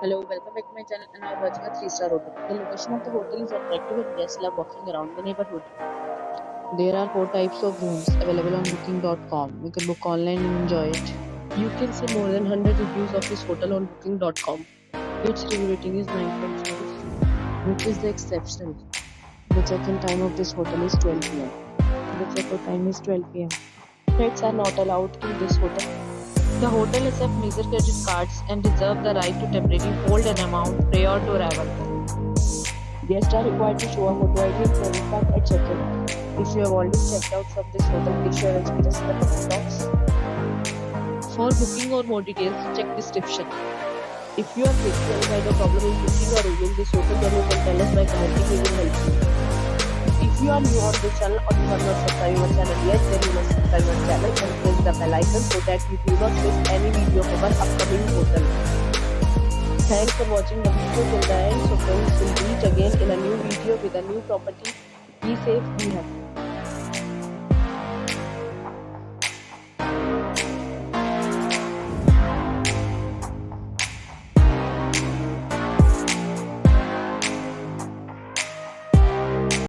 Hello, welcome back to my channel and I'm watching a 3-star hotel. The location of the hotel is attractive and guests love walking around the neighborhood. There are 4 types of rooms available on booking.com. You can book online and enjoy it. You can see more than 100 reviews of this hotel on booking.com. Its review rating is 9.5, which is the exception. The check-in time of this hotel is 12 p.m. The check-out time is 12 p.m. Pets are not allowed in this hotel. The hotel accepts major credit cards and reserves the right to temporarily hold an amount prior to arrival. Guests are required to show a photo ID and credit card at check-in. If you have already checked out from this hotel, please share your experience in the comment box. For booking or more details, check description. If you are facing any kind of problem in booking or rooming this hotel, then you can tell us by commenting. We will help you. If you are new on this channel or you have not subscribed our channel yet, then you must subscribe our channel and press the bell icon so that you do not miss any video of our upcoming hotel. Thanks for watching the video till the end. So friends, we'll meet again in a new video with a new property. Be safe, be happy.